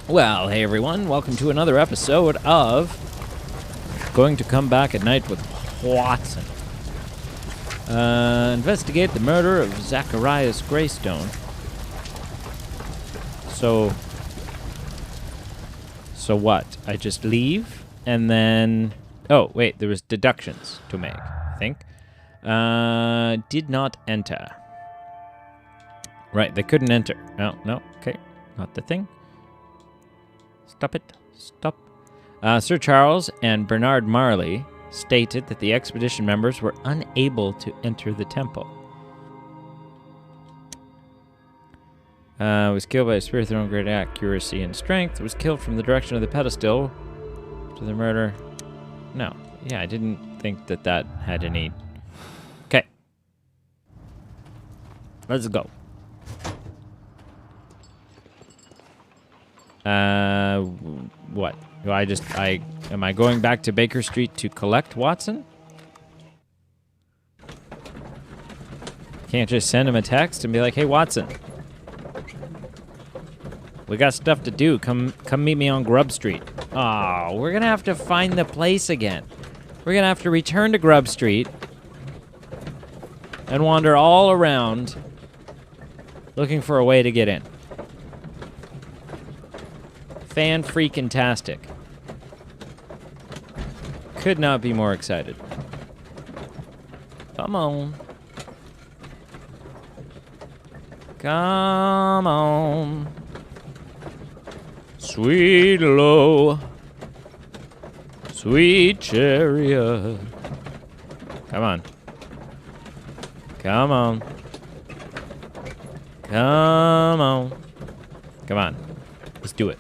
Well, hey everyone, welcome to another episode of Going to Come Back at Night with Watson. Investigate the murder of Zacharias Greystone. So what? I just leave and then... Oh, wait, there was deductions to make, I think. Did not enter. Right, they couldn't enter. No, okay, not the thing. Stop it. Stop. Sir Charles and Bernard Marley stated that the expedition members were unable to enter the temple. Was killed by a spear thrown with great accuracy and strength. Was killed from the direction of the pedestal to the murder. No. Yeah, I didn't think that had any... Okay. Let's go. What? Am I going back to Baker Street to collect Watson? Can't just send him a text and be like, hey, Watson. We got stuff to do. Come meet me on Grub Street. Oh, we're gonna have to find the place again. We're gonna have to return to Grub Street and wander all around looking for a way to get in. Fan-freaking-tastic. Could not be more excited. Come on. Come on. Sweet low. Sweet chariot. Come on. Come on. Come on. Come on. Let's do it.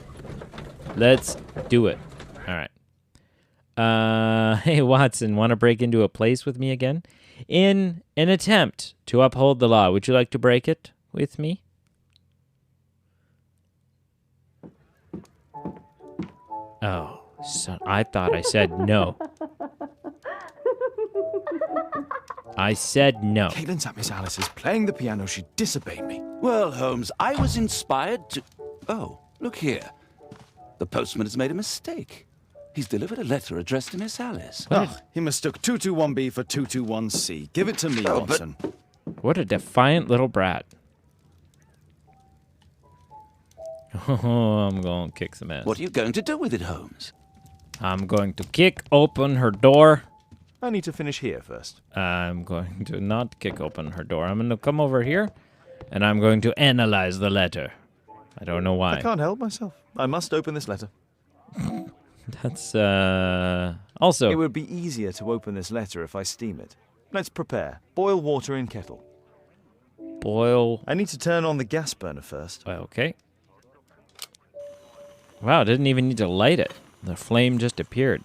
Let's do it. All right. Hey, Watson, want to break into a place with me again? In an attempt to uphold the law, would you like to break it with me? Oh, son, I thought I said no. I said no. Caitlin's at Miss Alice's playing the piano. She disobeyed me. Well, Holmes, I was inspired to... Oh, look here. The postman has made a mistake. He's delivered a letter addressed to Miss Alice. Oh, he mistook 221B for 221C. Give it to me, Watson. What a defiant little brat. Oh, I'm going to kick some ass. What are you going to do with it, Holmes? I'm going to kick open her door. I need to finish here first. I'm going to not kick open her door. I'm going to come over here, and I'm going to analyze the letter. I don't know why. I can't help myself. I must open this letter. That's, also... It would be easier to open this letter if I steam it. Let's prepare. Boil water in kettle. Boil... I need to turn on the gas burner first. Okay. Wow, didn't even need to light it. The flame just appeared.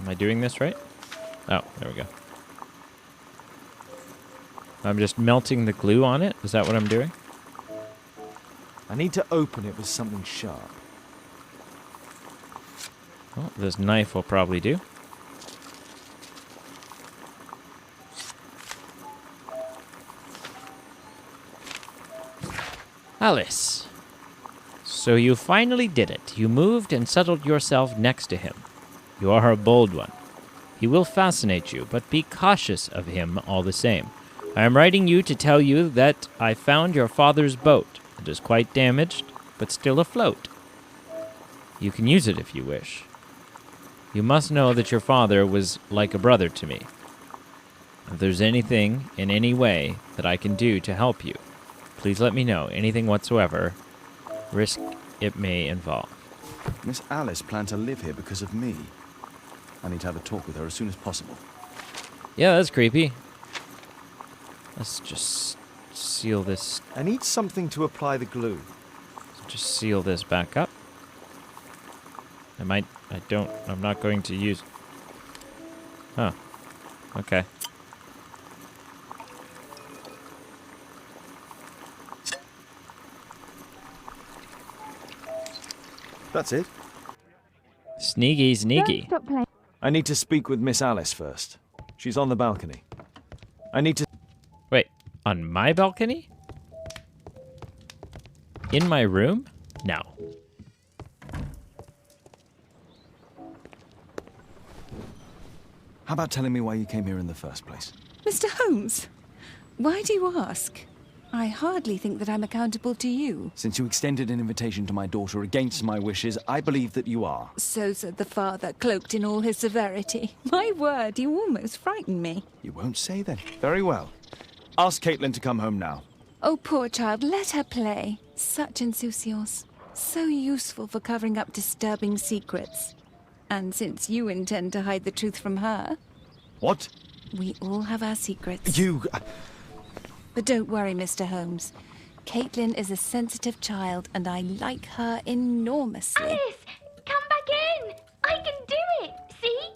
Am I doing this right? Oh, there we go. I'm just melting the glue on it? Is that what I'm doing? I need to open it with something sharp. Well, this knife will probably do. Alice. So you finally did it. You moved and settled yourself next to him. You are a bold one. He will fascinate you, but be cautious of him all the same. I am writing you to tell you that I found your father's boat. It is quite damaged, but still afloat. You can use it if you wish. You must know that your father was like a brother to me. If there's anything, in any way, that I can do to help you, please let me know. Anything whatsoever. Risk it may involve. Miss Alice planned to live here because of me. I need to have a talk with her as soon as possible. Yeah, that's creepy. Let's just seal this. I need something to apply the glue. Just seal this back up. I'm not going to use... Huh. Okay. That's it. Sneaky, sneaky. Don't stop playing. I need to speak with Miss Alice first. She's on the balcony. I need to... Wait, on my balcony? In my room? No. How about telling me why you came here in the first place? Mr. Holmes, why do you ask? I hardly think that I'm accountable to you. Since you extended an invitation to my daughter against my wishes, I believe that you are. So said the father, cloaked in all his severity. My word, you almost frightened me. You won't say then. Very well. Ask Caitlin to come home now. Oh, poor child, let her play. Such insouciance. So useful for covering up disturbing secrets. And since you intend to hide the truth from her... What? We all have our secrets. You... But don't worry, Mr. Holmes. Caitlin is a sensitive child, and I like her enormously. Alice, come back in. I can do it. See?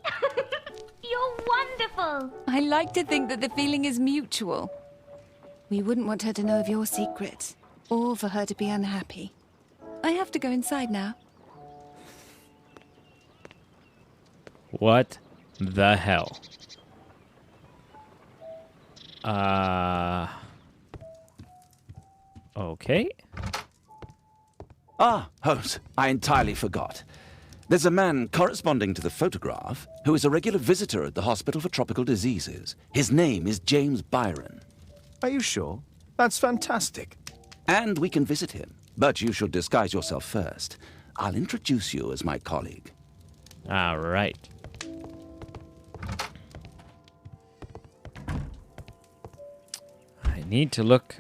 You're wonderful. I like to think that the feeling is mutual. We wouldn't want her to know of your secret, or for her to be unhappy. I have to go inside now. What the hell? Okay. Ah, Holmes, I entirely forgot. There's a man corresponding to the photograph who is a regular visitor at the Hospital for Tropical Diseases. His name is James Byron. Are you sure? That's fantastic. And we can visit him, but you should disguise yourself first. I'll introduce you as my colleague. All right. I need to look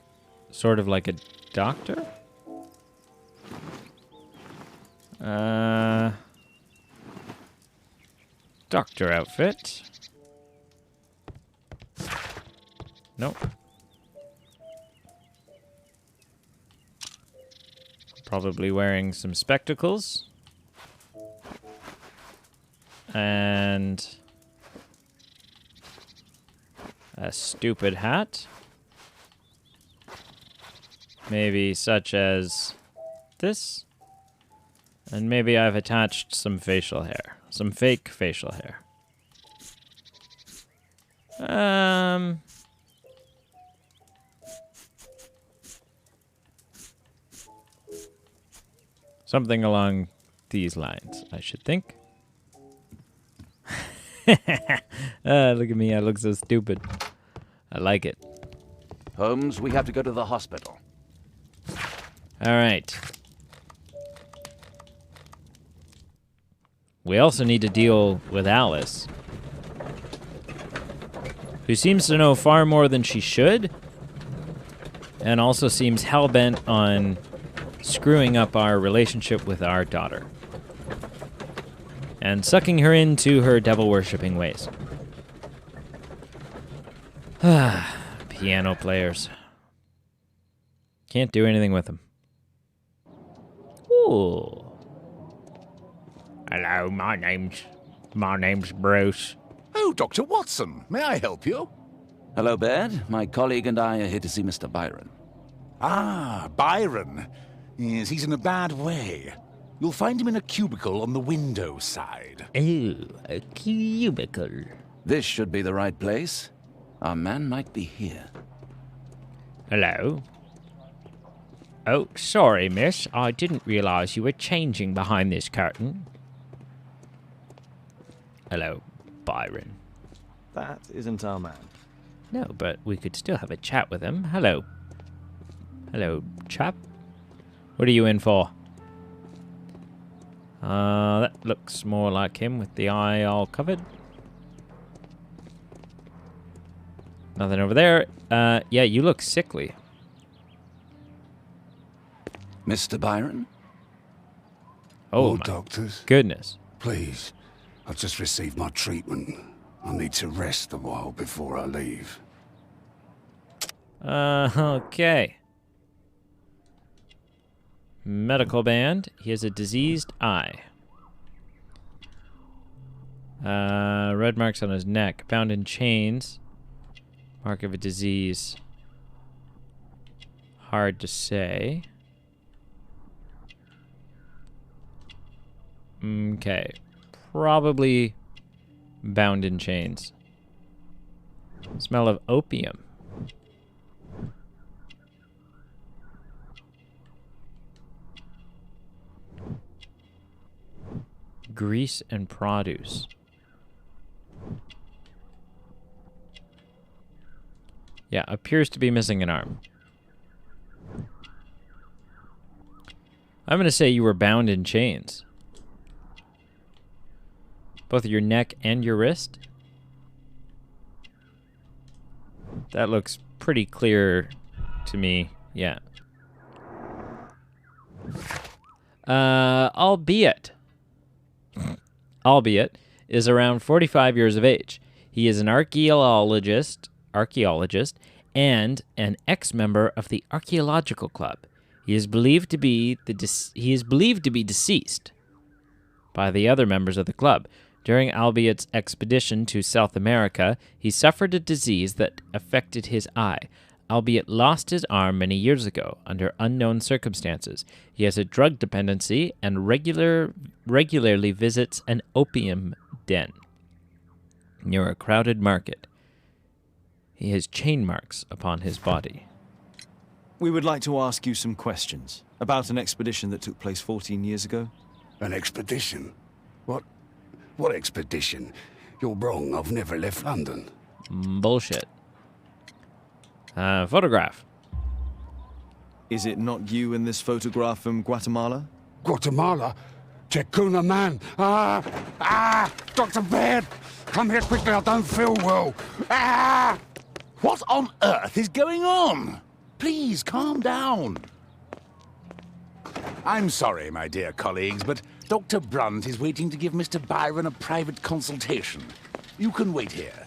sort of like a doctor. Doctor outfit. Nope. Probably wearing some spectacles. And a stupid hat. Maybe such as this. And maybe I've attached some facial hair. Some fake facial hair. Something along these lines, I should think. Look at me, I look so stupid. I like it. Holmes, we have to go to the hospital. All right. We also need to deal with Alice, who seems to know far more than she should, and also seems hell-bent on screwing up our relationship with our daughter and sucking her into her devil-worshipping ways. Piano players. Can't do anything with them. Ooh. Hello, my name's Bruce. Oh, Dr. Watson, may I help you? Hello, Baird. My colleague and I are here to see Mr. Byron. Ah, Byron. Yes, he's in a bad way. You'll find him in a cubicle on the window side. Oh, a cubicle. This should be the right place. Our man might be here. Hello. Oh, sorry, miss. I didn't realize you were changing behind this curtain. Hello, Byron. That isn't our man. No, but we could still have a chat with him. Hello. Hello, chap. What are you in for? That looks more like him with the eye all covered. Nothing over there. Yeah, you look sickly. Mr. Byron? Oh, Oh, my doctors, goodness. please. I've just received my treatment. I need to rest a while before I leave. Okay. Medical band. He has a diseased eye. Red marks on his neck. Bound in chains. Mark of a disease. Hard to say. Okay. Probably bound in chains. Smell of opium. Grease and produce. Yeah, appears to be missing an arm. I'm going to say you were bound in chains. Both your neck and your wrist. That looks pretty clear to me. Yeah. Albeit, is around 45 years of age. He is an archaeologist, and an ex-member of the Archaeological Club. He is believed to be deceased by the other members of the club. During Albiot's expedition to South America, he suffered a disease that affected his eye. Albiot lost his arm many years ago under unknown circumstances. He has a drug dependency and regularly visits an opium den near a crowded market. He has chain marks upon his body. We would like to ask you some questions about an expedition that took place 14 years ago. An expedition? What expedition? You're wrong. I've never left London. Bullshit. Photograph. Is it not you in this photograph from Guatemala? Guatemala? Checuna, man. Dr. Baird. Come here quickly. I don't feel well. What on earth is going on? Please, calm down. I'm sorry, my dear colleagues, but Dr. Brunt is waiting to give Mr. Byron a private consultation. You can wait here.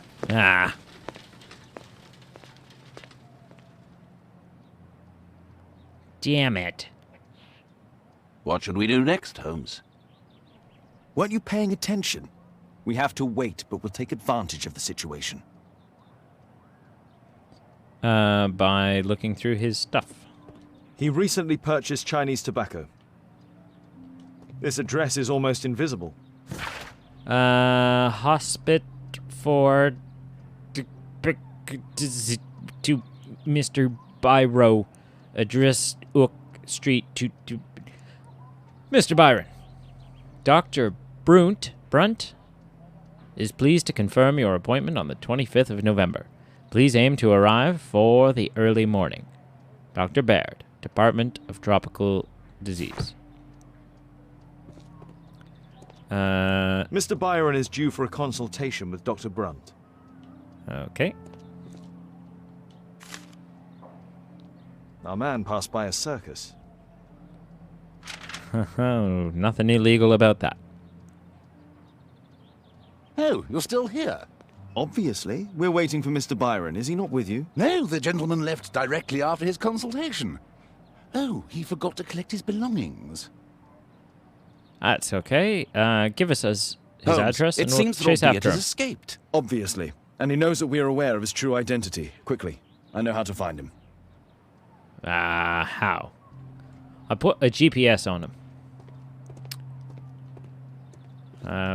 Damn it. What should we do next, Holmes? Weren't you paying attention? We have to wait, but we'll take advantage of the situation. By looking through his stuff. He recently purchased Chinese tobacco. This address is almost invisible. Hospit for to Mr. Byro. Address Oak Street to Mr. Byron. Dr. Brunt is pleased to confirm your appointment on the 25th of November. Please aim to arrive for the early morning. Dr. Baird, Department of Tropical Disease. Mr. Byron is due for a consultation with Dr. Brunt. Okay. Our man passed by a circus. Oh, nothing illegal about that. Oh, you're still here? Obviously. We're waiting for Mr. Byron. Is he not with you? No, the gentleman left directly after his consultation. Oh, he forgot to collect his belongings. That's okay. Give us his Holmes, address and it we'll seems that chase Albiot after has him. escaped. Obviously. And he knows that we are aware of his true identity. Quickly. I know how to find him. How? I put a GPS on him.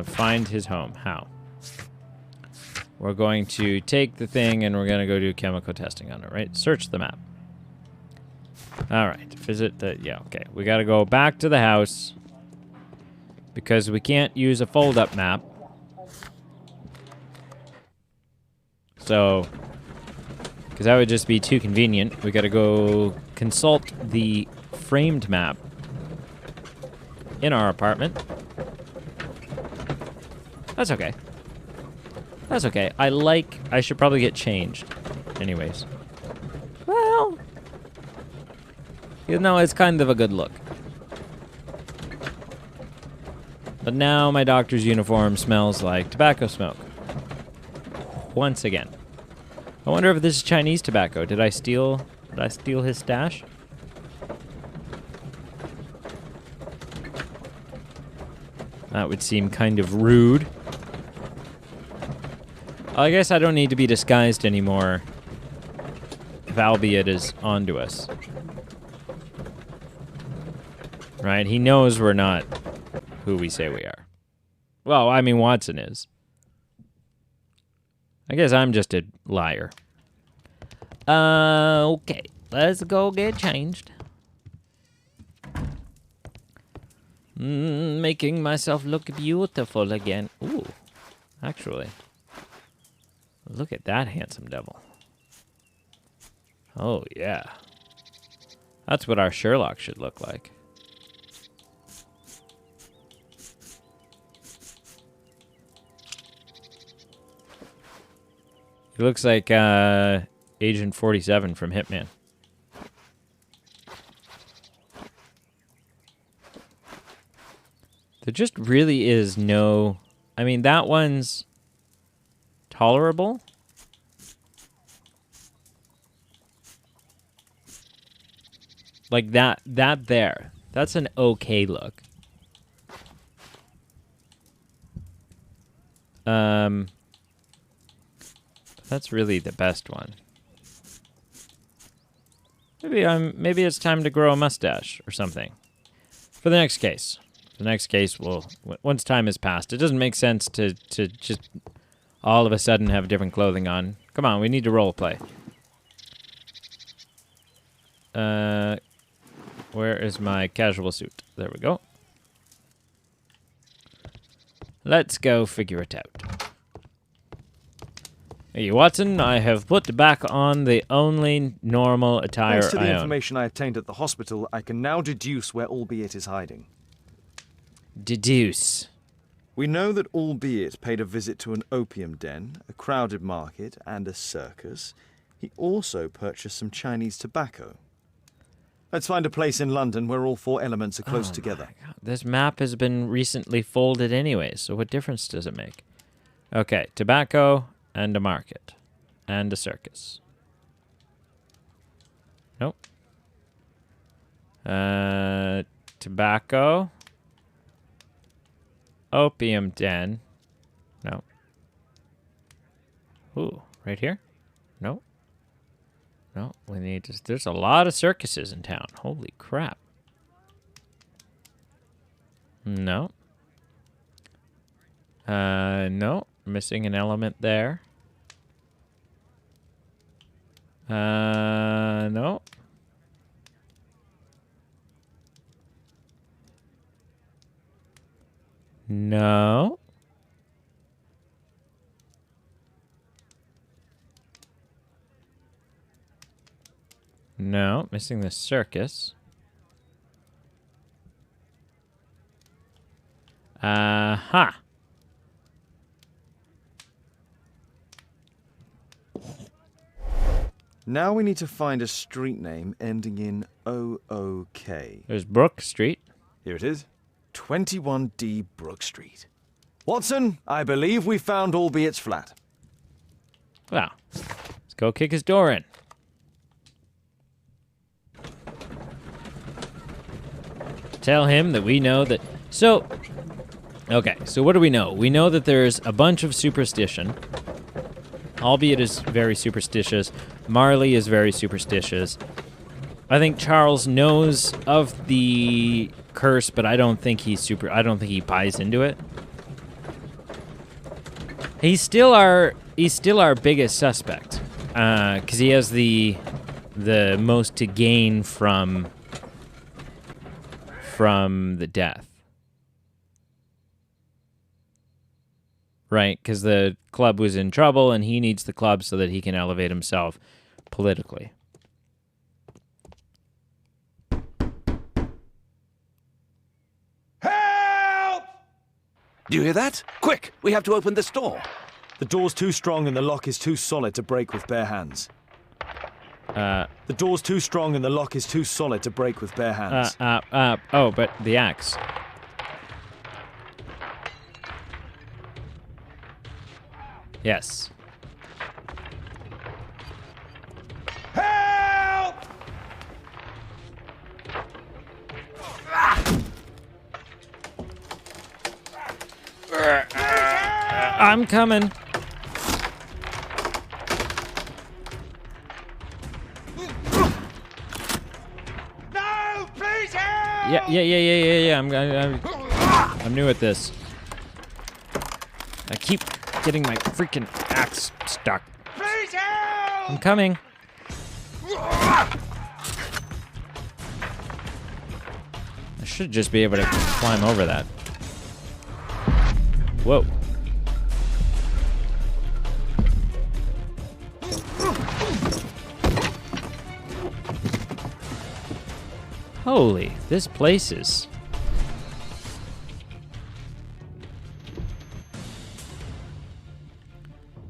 Find his home. How? We're going to take the thing and we're going to go do chemical testing on it, right? Search the map. All right. Visit the... Yeah, okay. We got to go back to the house because we can't use a fold-up map. So... Because that would just be too convenient. We got to go consult the framed map in our apartment. That's okay. That's okay. I should probably get changed. Anyways. Well. You know, it's kind of a good look. But now my doctor's uniform smells like tobacco smoke. Once again. I wonder if this is Chinese tobacco. Did I steal his stash? That would seem kind of rude. I guess I don't need to be disguised anymore if Albiot is onto us. Right? He knows we're not who we say we are. Well, I mean, Watson is. I guess I'm just a liar. Okay. Let's go get changed. Making myself look beautiful again. Ooh. Actually. Look at that handsome devil. Oh, yeah. That's what our Sherlock should look like. He looks like Agent 47 from Hitman. There just really is no... I mean, that one's tolerable. Like that there. That's an okay look. That's really the best one. Maybe it's time to grow a mustache or something. For the next case. The next case once time has passed. It doesn't make sense to just all of a sudden have different clothing on. Come on, we need to role play. Where is my casual suit? There we go. Let's go figure it out. Hey, Watson, I have put back on the only normal attire Thanks to the I own. information I obtained at the hospital, I can now deduce where Albeit is hiding. Deduce. We know that Albeit paid a visit to an opium den, a crowded market, and a circus. He also purchased some Chinese tobacco. Let's find a place in London where all four elements are close together. My God. This map has been recently folded anyway, so what difference does it make? Okay, tobacco and a market and a circus. Nope. Tobacco. Opium den. No. Ooh, right here? No. No, we need to... There's a lot of circuses in town. Holy crap. No. No. Missing an element there. No. No. No, missing the circus. Aha. Now we need to find a street name ending in OOK. There's Brook Street. Here it is. 21D Brook Street. Watson, I believe we found Albeit's flat. Well, let's go kick his door in. Tell him that we know that... So, okay, so what do we know? We know that there's a bunch of superstition. Albeit is very superstitious. Marley is very superstitious. I think Charles knows of the curse, but I don't think I don't think he buys into it. He's still our biggest suspect, because he has the most to gain from the death. Right, because the club was in trouble, and he needs the club so that he can elevate himself politically. Help! Do you hear that? Quick, we have to open this door. The door's too strong and the lock is too solid to break with bare hands. The door's too strong and the lock is too solid to break with bare hands. Oh, but the axe. Yes. Help! I'm coming. No, please help! Yeah. I'm new at this. I keep getting my freaking axe stuck. Please help! I'm coming. I should just be able to climb over that. Whoa. Holy, this place is...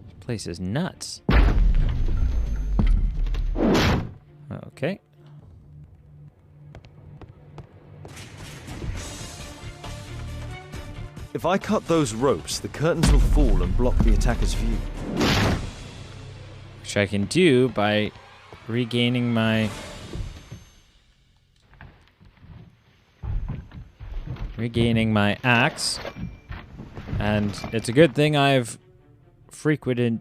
This place is nuts. Okay. If I cut those ropes, the curtains will fall and block the attacker's view. Which I can do by regaining my... axe. And it's a good thing I've frequented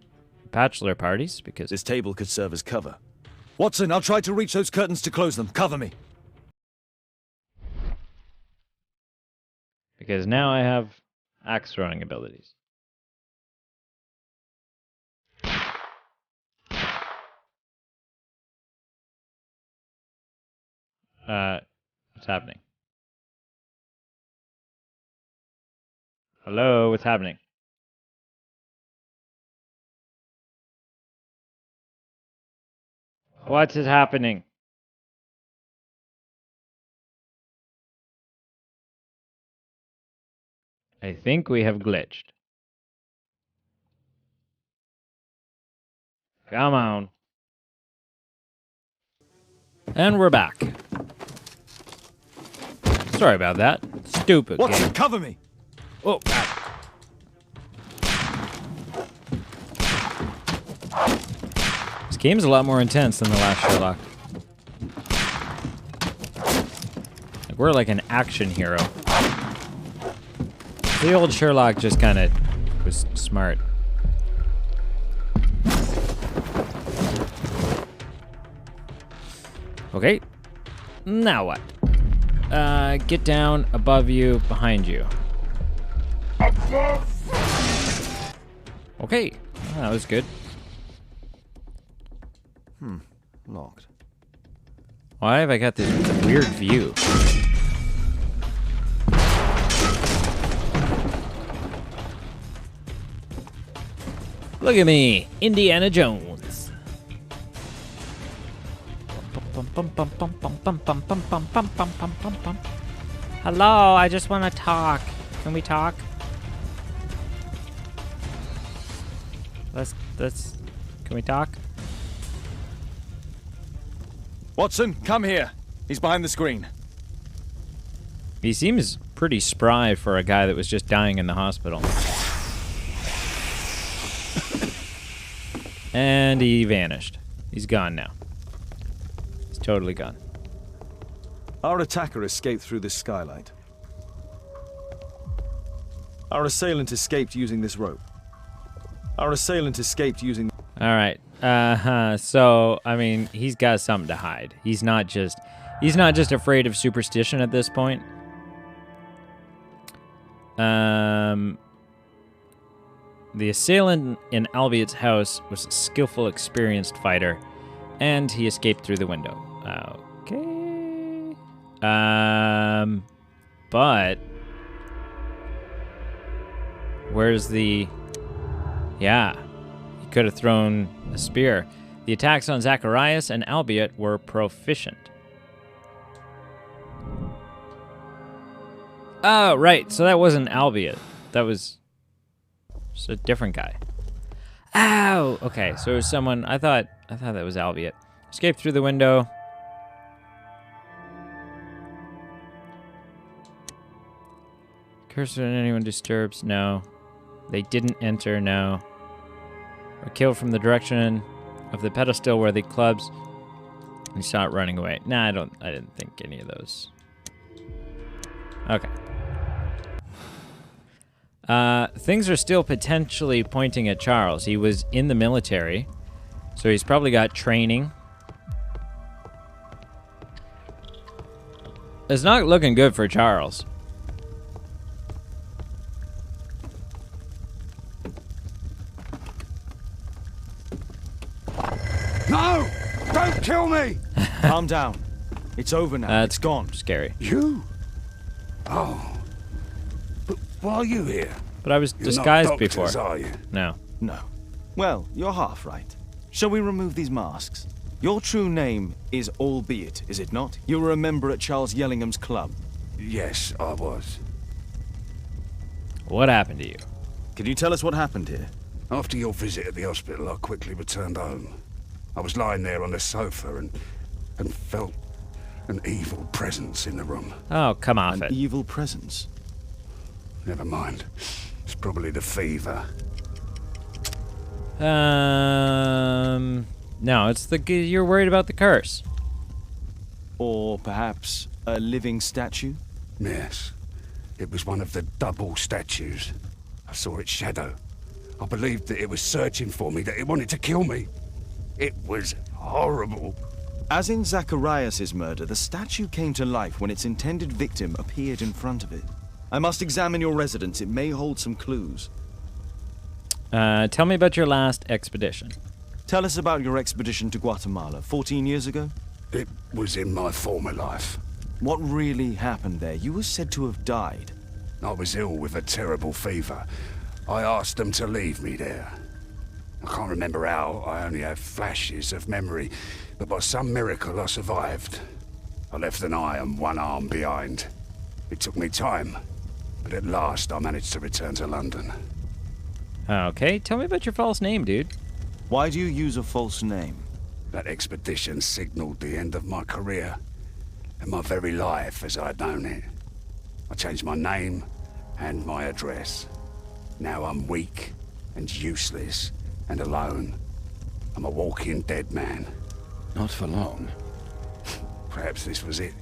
bachelor parties, because... This table could serve as cover. Watson, I'll try to reach those curtains to close them. Cover me. Because now I have axe throwing abilities. What's happening? Hello, what's happening? What is happening? I think we have glitched. Come on. And we're back. Sorry about that. Stupid Watson, game. cover me! Oh, God. This game's a lot more intense than the last Sherlock. Like, we're like an action hero. The old Sherlock just kind of was smart. Okay. Now what? Get down, above you, behind you. Okay. Oh, that was good. Locked. Why have I got this weird view? Look at me, Indiana Jones. Hello, I just want to talk. Can we talk? Let's. Can we talk? Watson, come here. He's behind the screen. He seems pretty spry for a guy that was just dying in the hospital. And he vanished. He's gone now. He's totally gone. Our attacker escaped through this skylight. Our assailant escaped using this rope. Our assailant escaped using... All right. So, I mean, he's got something to hide. He's not just afraid of superstition at this point. The assailant in Albiot's house was a skillful, experienced fighter, and he escaped through the window. Okay. But where's the... Yeah, he could have thrown a spear. The attacks on Zacharias and Albiot were proficient. Oh, right. So that wasn't Albiot. That was just a different guy. Ow! Okay, so it was someone... I thought that was Albiot. Escaped through the window. Cursor and anyone disturbs? No. They didn't enter? No. Or killed from the direction of the pedestal where the clubs... We saw it running away. Nah, I didn't think any of those. Okay. Things are still potentially pointing at Charles. He was in the military, so he's probably got training. It's not looking good for Charles. No! Don't kill me! Calm down. It's over now. That's It's gone. scary. You? Oh. But why are you here? But I was You're disguised not doctors, before. are you? No. No. Well, you're half right. Shall we remove these masks? Your true name is Albeit, is it not? You were a member at Charles Yellingham's club. Yes, I was. What happened to you? Can you tell us what happened here? After your visit at the hospital, I quickly returned home. I was lying there on the sofa and felt an evil presence in the room. Oh, come off An it. evil presence. Never mind. It's probably the fever. No, it's you're worried about the curse. Or perhaps a living statue? Yes. It was one of the double statues. I saw its shadow. I believed that it was searching for me, that it wanted to kill me. It was horrible. As in Zacharias' murder, the statue came to life when its intended victim appeared in front of it. I must examine your residence. It may hold some clues. Tell me about your last expedition. Tell us about your expedition to Guatemala 14 years ago. It was in my former life. What really happened there? You were said to have died. I was ill with a terrible fever. I asked them to leave me there. I can't remember how, I only have flashes of memory, but by some miracle I survived. I left an eye and one arm behind. It took me time, but at last I managed to return to London. Okay, tell me about your false name, dude. Why do you use a false name? That expedition signaled the end of my career, and my very life as I'd known it. I changed my name and my address. Now I'm weak and useless and alone. I'm a walking dead man. Not for long. Perhaps this was it.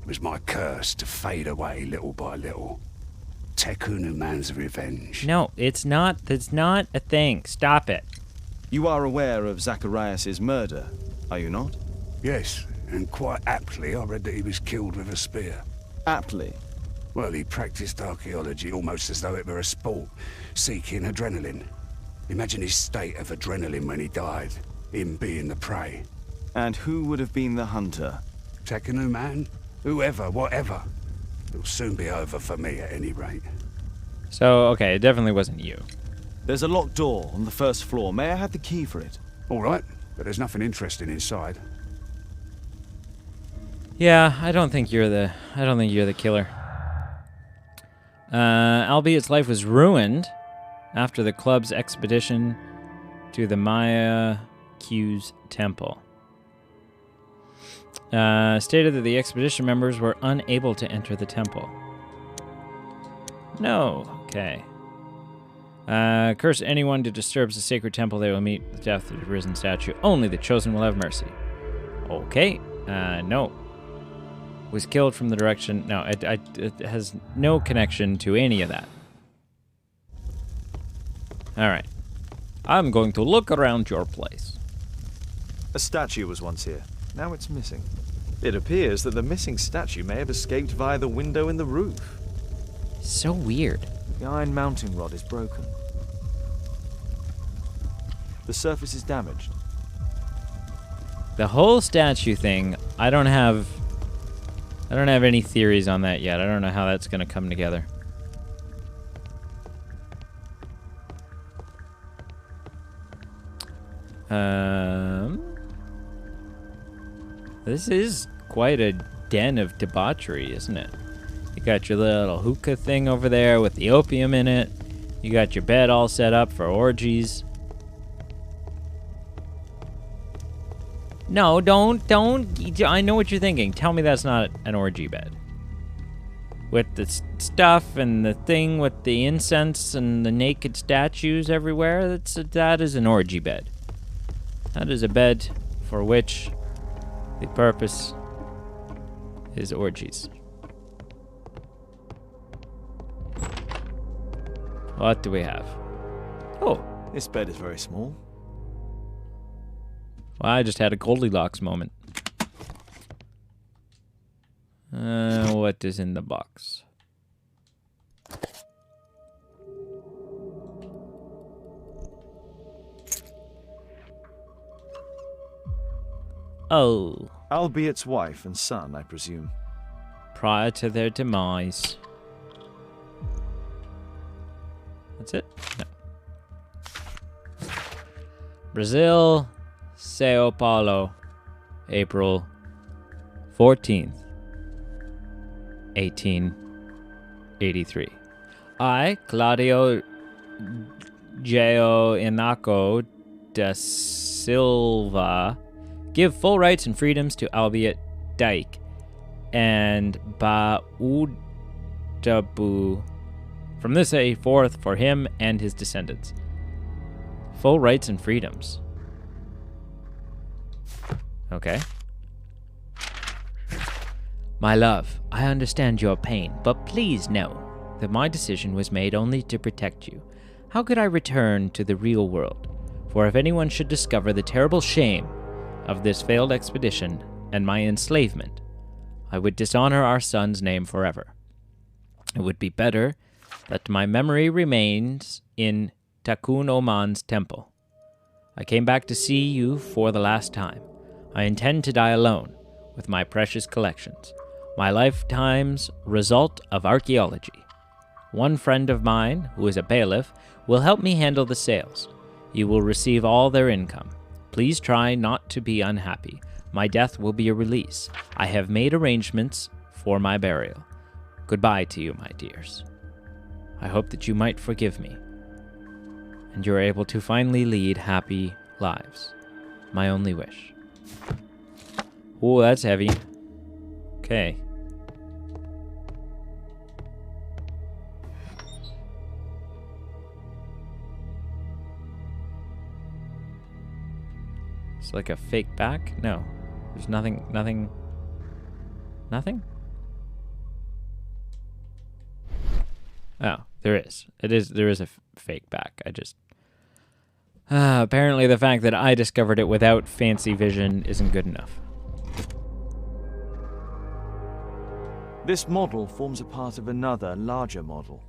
It was my curse to fade away little by little. Tekunu man's revenge. No, it's not. That's not a thing. Stop it. You are aware of Zacharias' murder, are you not? Yes, and quite aptly I read that he was killed with a spear. Aptly. Well, he practiced archaeology almost as though it were a sport, seeking adrenaline. Imagine his state of adrenaline when he died, him being the prey. And who would have been the hunter? Tekunu man? Whoever, whatever. It'll soon be over for me at any rate. So, okay, it definitely wasn't you. There's a locked door on the first floor. May I have the key for it? All right, but there's nothing interesting inside. Yeah, I don't think you're the killer. Albiet's life was ruined after the club's expedition to the Maya Q's temple. Stated that the expedition members were unable to enter the temple. No, okay. Curse anyone who disturbs the sacred temple, they will meet the death of the risen statue. Only the chosen will have mercy. Okay, no. Was killed from the direction... No, it has no connection to any of that. Alright. I'm going to look around your place. A statue was once here. Now it's missing. It appears that the missing statue may have escaped via the window in the roof. So weird. The iron mounting rod is broken. The surface is damaged. The whole statue thing, I don't have any theories on that yet. I don't know how that's going to come together. This is quite a den of debauchery, isn't it? You got your little hookah thing over there with the opium in it. You got your bed all set up for orgies. No, don't. I know what you're thinking. Tell me that's not an orgy bed. With the stuff and the thing with the incense and the naked statues everywhere, that is an orgy bed. That is a bed for which the purpose is orgies. What do we have? Oh, This bed is very small. well, I just had a Goldilocks moment. What is in the box? Oh, Albiet's wife and son, I presume. prior to their demise. That's it? No. Brazil, Sao Paulo, April 14th, 1883. I, Claudio Geo Inaco da Silva, give full rights and freedoms to Albiet Dyke and Baudabu from this day forth for him and his descendants. Full rights and freedoms. Okay. My love, I understand your pain, but please know that my decision was made only to protect you. How could I return to the real world? For if anyone should discover the terrible shame of this failed expedition and my enslavement, I would dishonor our son's name forever. It would be better that my memory remains in Takun Oman's temple. I came back to see you for the last time. I intend to die alone with my precious collections, my lifetime's result of archaeology. One friend of mine, who is a bailiff, will help me handle the sales. You will receive all their income. Please try not to be unhappy. My death will be a release. I have made arrangements for my burial. Goodbye to you, my dears. I hope that you might forgive me, and you are able to finally lead happy lives. My only wish. Oh, that's heavy. Okay. It's like a fake back? No. There's nothing. Nothing? Oh, there is. There is a fake back. I just... apparently the fact that I discovered it without fancy vision isn't good enough. This model forms a part of another, larger model.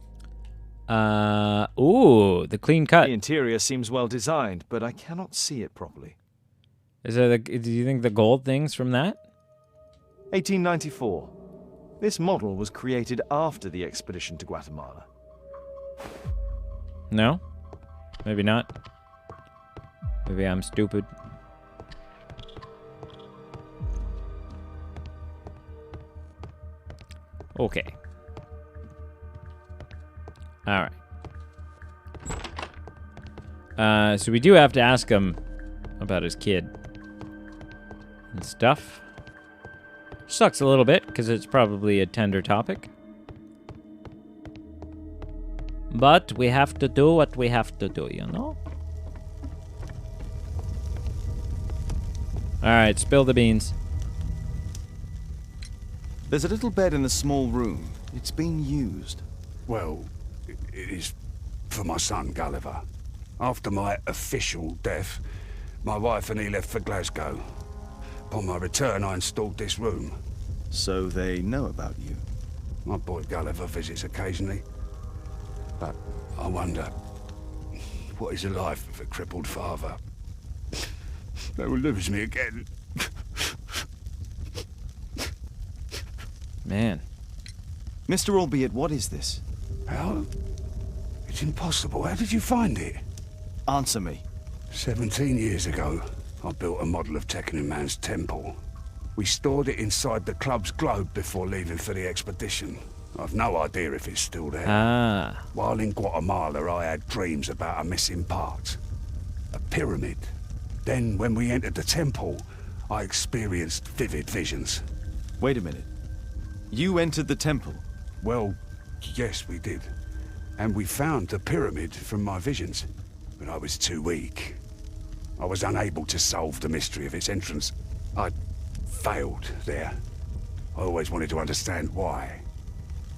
Ooh, the clean cut. The interior seems well designed, but I cannot see it properly. Do you think the gold thing's from that? 1894. This model was created after the expedition to Guatemala. No? Maybe not. Maybe I'm stupid. Okay. Alright. So we do have to ask him about his kid and stuff. Sucks a little bit, because it's probably a tender topic. But we have to do what we have to do, you know? Alright, spill the beans. There's a little bed in the small room. It's being used. Well, it is for my son, Gulliver. After my official death, my wife and he left for Glasgow. Upon my return, I installed this room. So they know about you. My boy Gulliver visits occasionally. But I wonder, what is the life of a crippled father? They will lose me again. Man. Mr. Albeit, what is this? How? It's impossible. How did you find it? Answer me. 17 years ago, I built a model of Tekkening Man's temple. We stored it inside the club's globe before leaving for the expedition. I've no idea if it's still there. Ah. While in Guatemala, I had dreams about a missing part. A pyramid. Then, when we entered the temple, I experienced vivid visions. Wait a minute. You entered the temple? Well, yes, we did. And we found the pyramid from my visions. But I was too weak. I was unable to solve the mystery of its entrance. I failed there. I always wanted to understand why.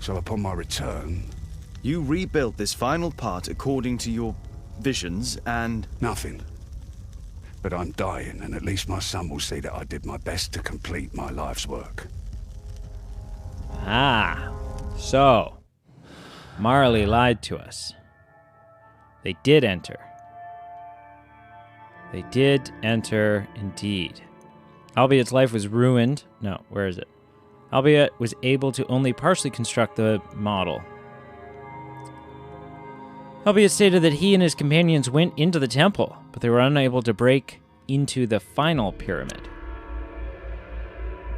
So upon my return... You rebuilt this final part according to your visions and... Nothing. But I'm dying, and at least my son will see that I did my best to complete my life's work. Ah. So, Marley lied to us. They did enter. They did enter indeed. Albiet's life was ruined. No, where is it? Albiet was able to only partially construct the model. Albiet stated that he and his companions went into the temple, but they were unable to break into the final pyramid.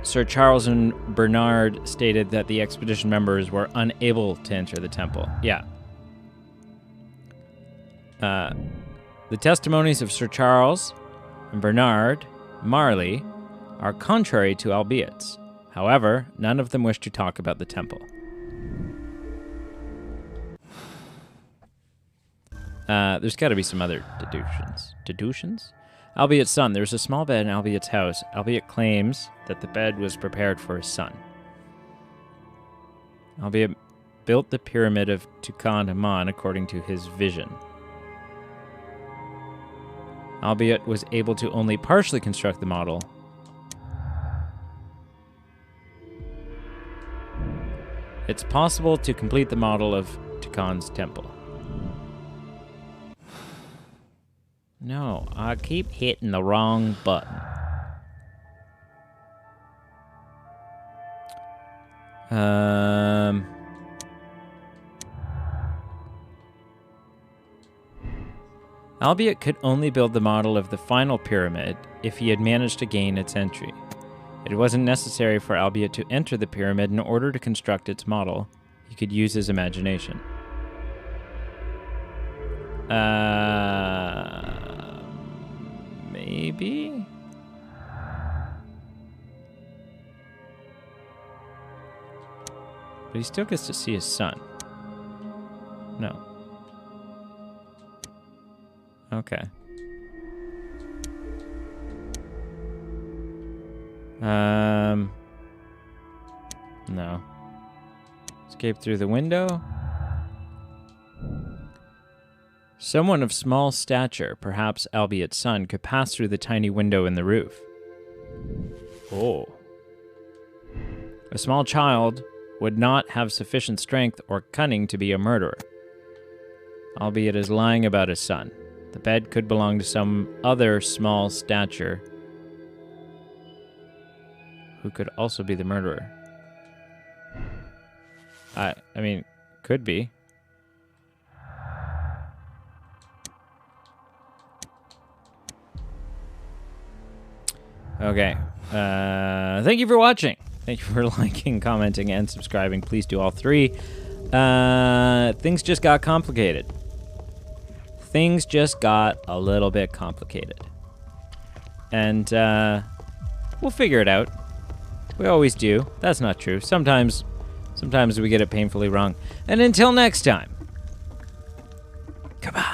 Sir Charles and Bernard stated that the expedition members were unable to enter the temple. Yeah. The testimonies of Sir Charles and Bernard Marley are contrary to Albiet's. However, none of them wish to talk about the temple. There's got to be some other deductions. Deductions? Albiet's son. There's a small bed in Albiet's house. Albiet claims that the bed was prepared for his son. Albiet built the pyramid of Tutankhamun according to his vision. Albiet was able to only partially construct the model. It's possible to complete the model of Tukan's temple. No, I keep hitting the wrong button. Albiet could only build the model of the final pyramid if he had managed to gain its entry. It wasn't necessary for Albiet to enter the pyramid in order to construct its model. He could use his imagination. Maybe? But he still gets to see his son. No. Okay. No. Escape through the window. Someone of small stature, perhaps Albiet's son, could pass through the tiny window in the roof. Oh. A small child would not have sufficient strength or cunning to be a murderer. Albiet is lying about his son. The bed could belong to some other small stature who could also be the murderer. I mean, could be. Okay. Thank you for watching. Thank you for liking, commenting, and subscribing. Please do all three. Things just got complicated. Things just got a little bit complicated. And we'll figure it out. We always do. That's not true. Sometimes we get it painfully wrong. And until next time, goodbye.